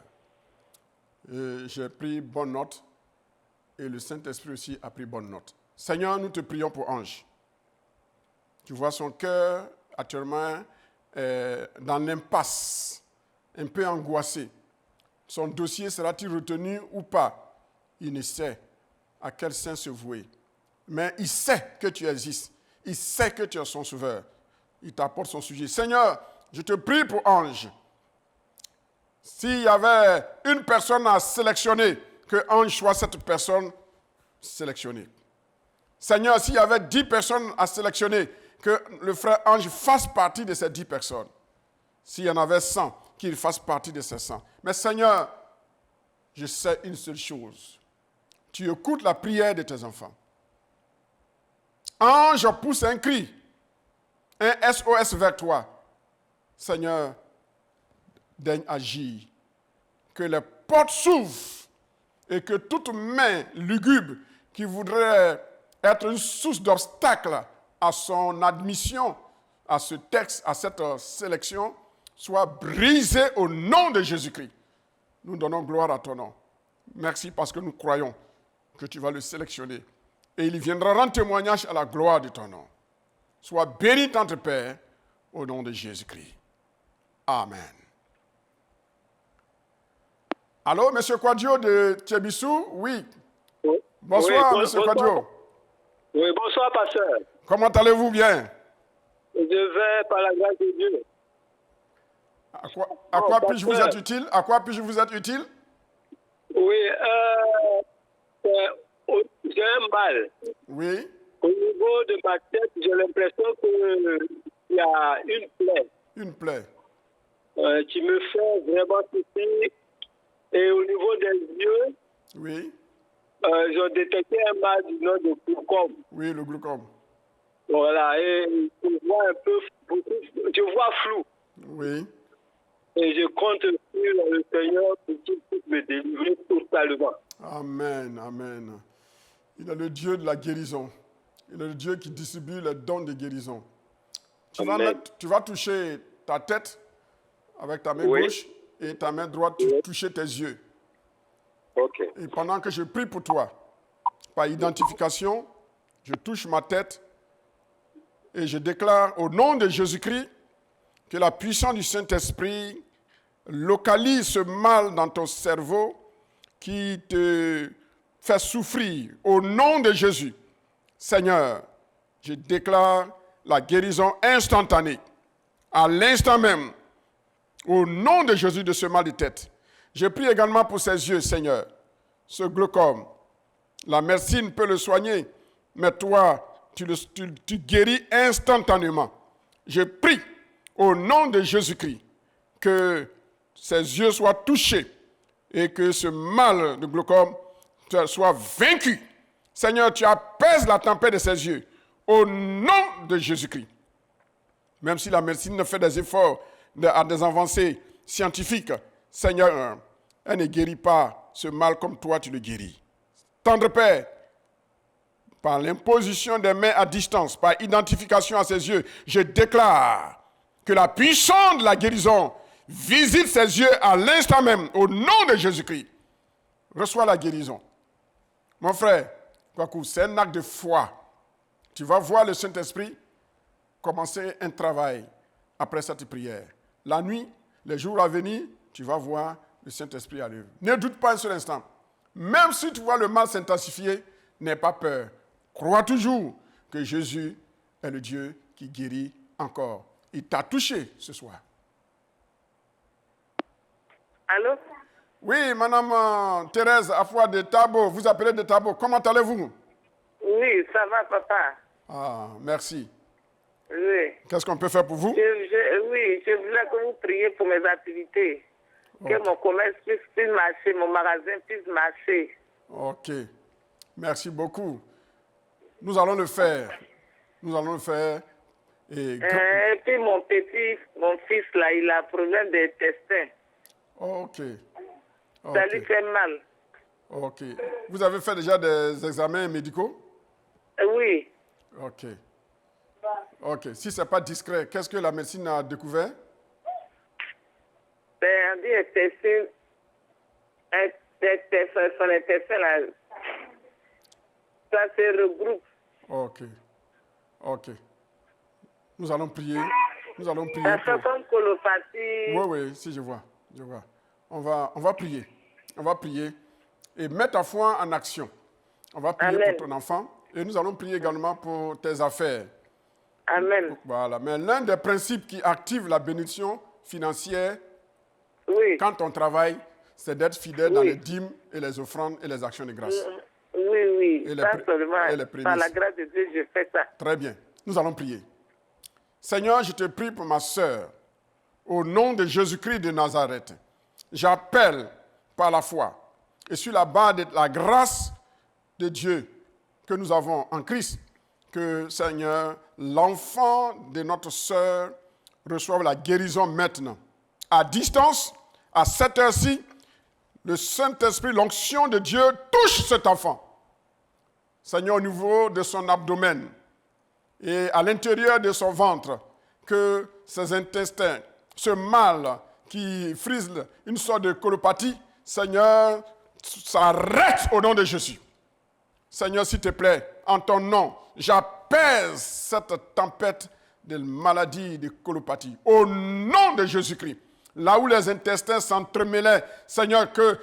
Et j'ai pris bonne note et le Saint-Esprit aussi a pris bonne note. Seigneur, nous te prions pour Ange. Tu vois son cœur actuellement dans l'impasse, un peu angoissé. Son dossier sera-t-il retenu ou pas? Il ne sait à quel saint se vouer. Mais il sait que tu existes. Il sait que tu es son sauveur. Il t'apporte son sujet. Seigneur, je te prie pour Ange. S'il y avait une personne à sélectionner, que Ange soit cette personne sélectionnée. Seigneur, s'il y avait 10 personnes à sélectionner, que le frère Ange fasse partie de ces 10 personnes. S'il y en avait 100, qu'il fasse partie de ces 100. Mais Seigneur, je sais une seule chose. Tu écoutes la prière de tes enfants. Ange pousse un cri, un SOS vers toi. Seigneur, daigne agir. Que les portes s'ouvrent et que toute main lugubre qui voudrait être une source d'obstacle à son admission, à ce texte, à cette sélection, soit brisée au nom de Jésus-Christ. Nous donnons gloire à ton nom. Merci parce que nous croyons que tu vas le sélectionner. Et il viendra rendre témoignage à la gloire de ton nom. Sois béni dans ton Père, au nom de Jésus-Christ. Amen. Allô, M. Kwadjo de Tchébissou? Oui. Oui. Bonsoir, Oui, M. Kwadjo. Oui, bonsoir, pasteur. Comment allez-vous bien? Je vais par la grâce de Dieu. À quoi puis-je vous être utile? À quoi puis-je vous être utile? Oui, j'ai un mal. Oui. Au niveau de ma tête, j'ai l'impression qu'il y a une plaie. Une plaie. Qui me fait vraiment souffrir. Et au niveau des yeux, oui. J'ai détecté un mal du nom de glaucome. Oui, le glaucome. Voilà, et je vois un peu, je vois flou. Oui. Et je compte sur le Seigneur pour qu'il puisse me délivrer totalement. Amen, amen. Il est le Dieu de la guérison. Il est le Dieu qui distribue les dons de guérison. Tu vas toucher ta tête avec ta main gauche et ta main droite, tu touches tes yeux. Ok. Et pendant que je prie pour toi, par identification, je touche ma tête et je déclare au nom de Jésus-Christ que la puissance du Saint-Esprit localise ce mal dans ton cerveau qui te fait souffrir. Au nom de Jésus, Seigneur, je déclare la guérison instantanée, à l'instant même, au nom de Jésus de ce mal de tête. Je prie également pour ses yeux, Seigneur, ce glaucome. La médecine peut le soigner, mais toi, tu guéris instantanément. Je prie au nom de Jésus-Christ que ses yeux soient touchés et que ce mal de glaucome soit vaincu. Seigneur, tu apaises la tempête de ses yeux au nom de Jésus-Christ. Même si la médecine ne fait des efforts à des avancées scientifiques, Seigneur, elle ne guérit pas ce mal comme toi tu le guéris. Tendre Père, par l'imposition des mains à distance, par identification à ses yeux, je déclare que la puissance de la guérison visite ses yeux à l'instant même, au nom de Jésus-Christ. Reçois la guérison. Mon frère, c'est un acte de foi. Tu vas voir le Saint-Esprit commencer un travail après cette prière. La nuit, les jours à venir, tu vas voir le Saint-Esprit arriver. Ne doute pas un seul instant. Même si tu vois le mal s'intensifier, n'aie pas peur. Crois toujours que Jésus est le Dieu qui guérit encore. Il t'a touché ce soir. Allô? Oui, madame Thérèse Afouad de Tabo, vous appelez de Tabo. Comment allez-vous? Oui, ça va, papa. Ah, merci. Oui. Qu'est-ce qu'on peut faire pour vous? Oui, je voulais que vous priez pour mes activités. Que mon commerce puisse marcher, mon magasin puisse marcher. Ok. Merci beaucoup. Nous allons le faire. Nous allons le faire. Et puis mon fils, là, il a un problème d'intestin. Ok. Ça lui fait mal. Ok. Vous avez fait déjà des examens médicaux? Oui. Ok. Ok. Si ce n'est pas discret, qu'est-ce que la médecine a découvert? Ben, on dit intestin, son intestin, là, ça se regroupe. Ok. Ok. Nous allons prier. Nous allons prier. Ça fait comme colopathie. Oui, si, je vois. Je vois. On va prier. On va prier. Et mets ta foi en action. On va prier Amen. pour ton enfant. Et nous allons prier également pour tes affaires. Amen. Voilà. Mais l'un des principes qui active la bénédiction financière, Oui. quand on travaille, c'est d'être fidèle dans les dîmes et les offrandes et les actions de grâce. Oui. Et Ça seulement, et les prémices. par la grâce de Dieu, je fais ça. Très bien. Nous allons prier. Seigneur, je te prie pour ma sœur. Au nom de Jésus-Christ de Nazareth, j'appelle par la foi et sur la base de la grâce de Dieu que nous avons en Christ, que, Seigneur, l'enfant de notre sœur reçoive la guérison maintenant. À distance, à cette heure-ci, le Saint-Esprit, l'onction de Dieu touche cet enfant. Seigneur, au niveau de son abdomen et à l'intérieur de son ventre, que ses intestins, ce mal qui frise une sorte de colopathie, Seigneur, s'arrête au nom de Jésus. Seigneur, s'il te plaît, en ton nom, j'apaise cette tempête de maladie, de colopathie. Au nom de Jésus-Christ, là où les intestins s'entremêlaient, Seigneur, que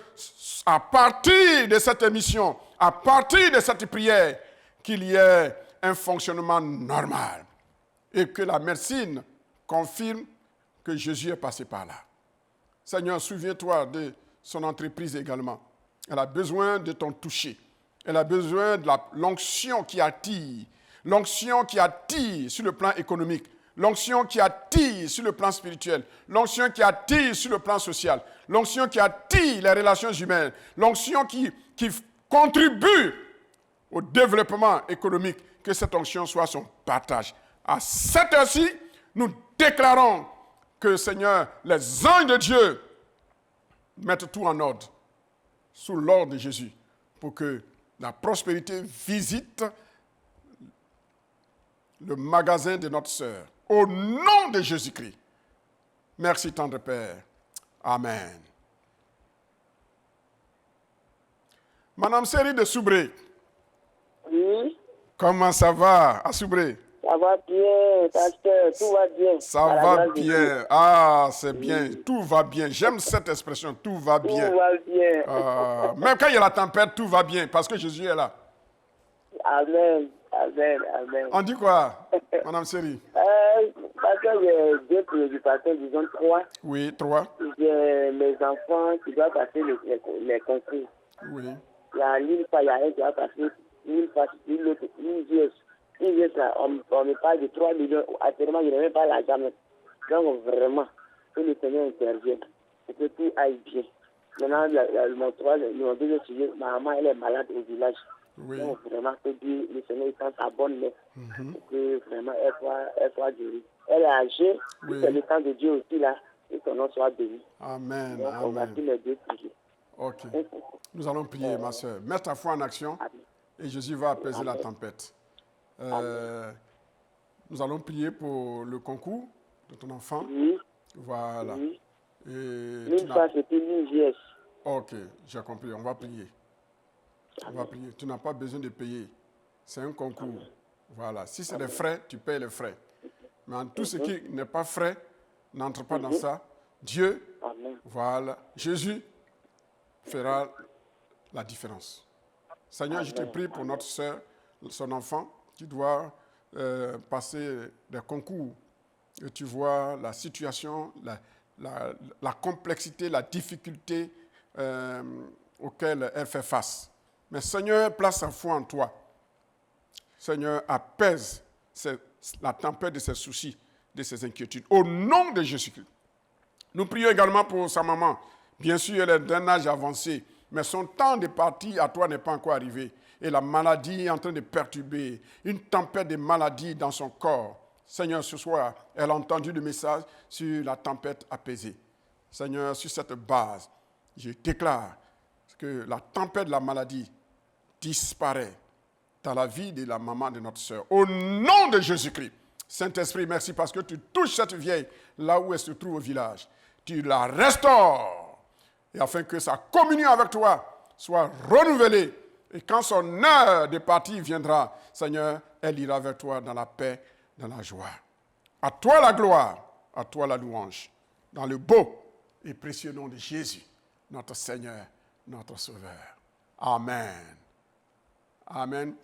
à partir de cette émission, à partir de cette prière, qu'il y ait un fonctionnement normal et que la médecine confirme que Jésus est passé par là. Seigneur, souviens-toi de son entreprise également. Elle a besoin de ton toucher. Elle a besoin de l'onction qui attire. L'onction qui attire sur le plan économique. L'onction qui attire sur le plan spirituel. L'onction qui attire sur le plan social. L'onction qui attire les relations humaines. L'onction qui contribue au développement économique. Que cette onction soit son partage. À cette heure-ci, nous déclarons que, Seigneur, les anges de Dieu mettent tout en ordre sous l'ordre de Jésus pour que la prospérité visite le magasin de notre sœur. Au nom de Jésus-Christ. Merci, tendre Père. Amen. Madame Série de Soubré. Oui. Comment ça va à Soubré? Ça va bien, pasteur, tout va bien. Ça Par la va grâce de Dieu. bien. Ah, c'est bien. Tout va bien. J'aime cette expression, tout va bien. Tout va bien. Même quand il y a la tempête, tout va bien parce que Jésus est là. Amen, amen, amen. On dit quoi, Madame Seri? Parce que j'ai deux préoccupations, disons 3. Oui, 3. J'ai mes enfants qui doivent passer les concours. Oui. Il y a l'île, il y a un qui va passer l'île, l'autre, l'île, on me parle de 3 millions. Actuellement, je n'ai même pas l'argent. Donc, vraiment, que le Seigneur intervienne et que tout aille bien. Maintenant, mon deuxième sujet, ma maman, elle est malade au village. Oui. Donc, vraiment, que Dieu, le Seigneur, il prend sa bonne main. Et que vraiment, elle soit guérie. Elle est âgée, Oui. c'est le temps de Dieu aussi, là, et son nom soit béni. Amen. Donc, on va Amen. tous les deux sujets. Ok. Nous allons prier, ma soeur. Mets ta foi en action et Jésus va apaiser la tempête. Nous allons prier pour le concours de ton enfant. Oui. Voilà. Oui. Et L'île, ça, c'était l'IGS. ok, j'ai compris. On va prier. On va prier. Tu n'as pas besoin de payer. C'est un concours. Voilà. Si c'est des frais, tu payes les frais. Mais en tout ce qui n'est pas frais, n'entre pas dans ça. Dieu, voilà. Jésus fera la différence. Seigneur, je te prie pour notre soeur, son enfant, qui doit passer des concours. Et tu vois la situation, la complexité, la difficulté auxquelles elle fait face. Mais Seigneur, place sa foi en toi. Seigneur, apaise la tempête de ses soucis, de ses inquiétudes. Au nom de Jésus-Christ. Nous prions également pour sa maman. Bien sûr, elle est d'un âge avancé, mais son temps de partir à toi n'est pas encore arrivé. Et la maladie est en train de perturber, une tempête de maladie dans son corps. Seigneur, ce soir, elle a entendu le message sur la tempête apaisée. Seigneur, sur cette base, je déclare que la tempête de la maladie disparaît dans la vie de la maman de notre sœur. Au nom de Jésus-Christ. Saint-Esprit, merci parce que tu touches cette vieille là où elle se trouve au village. Tu la restaures. Et afin que sa communion avec toi soit renouvelée. Et quand son heure de partie viendra, Seigneur, elle ira vers toi dans la paix, dans la joie. À toi la gloire, à toi la louange. Dans le beau et précieux nom de Jésus, notre Seigneur, notre Sauveur. Amen. Amen.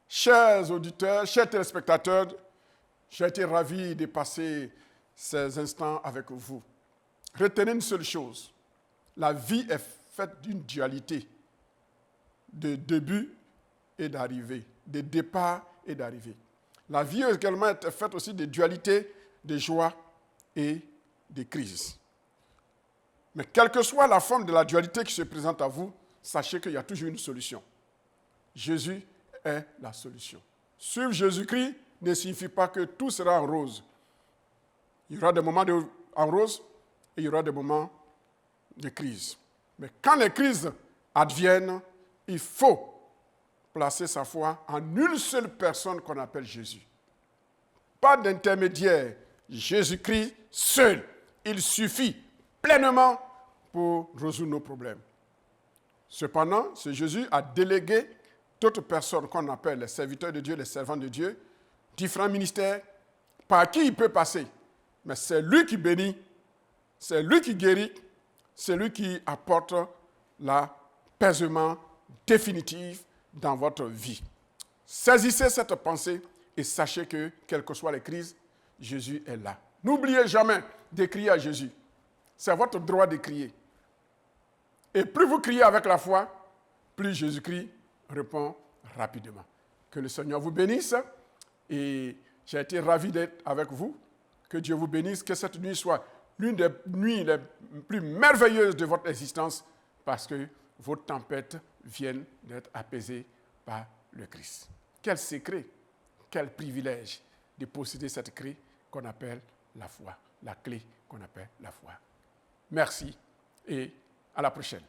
Chers auditeurs, chers téléspectateurs, j'ai été ravi de passer ces instants avec vous. Retenez une seule chose. La vie est faite d'une dualité, de début et d'arrivée, de départ et d'arrivée. La vie également est faite aussi de dualité, de joie et de crise. Mais quelle que soit la forme de la dualité qui se présente à vous, sachez qu'il y a toujours une solution. Jésus est la solution. Suivre Jésus-Christ ne signifie pas que tout sera en rose. Il y aura des moments en rose et il y aura des moments de crise. Mais quand les crises adviennent, il faut placer sa foi en une seule personne qu'on appelle Jésus. Pas d'intermédiaire. Jésus-Christ seul. Il suffit pleinement pour résoudre nos problèmes. Cependant, ce Jésus a délégué d'autres personnes qu'on appelle les serviteurs de Dieu, les servants de Dieu, différents ministères par qui il peut passer. Mais c'est lui qui bénit, c'est lui qui guérit, c'est lui qui apporte l'apaisement définitif dans votre vie. Saisissez cette pensée et sachez que, quelles que soient les crises, Jésus est là. N'oubliez jamais de crier à Jésus. C'est votre droit de crier. Et plus vous criez avec la foi, plus Jésus-Christ répond rapidement. Que le Seigneur vous bénisse et j'ai été ravi d'être avec vous. Que Dieu vous bénisse, que cette nuit soit l'une des nuits les plus merveilleuses de votre existence parce que vos tempêtes viennent d'être apaisées par le Christ. Quel secret, quel privilège de posséder cette clé qu'on appelle la foi, la clé qu'on appelle la foi. Merci et à la prochaine.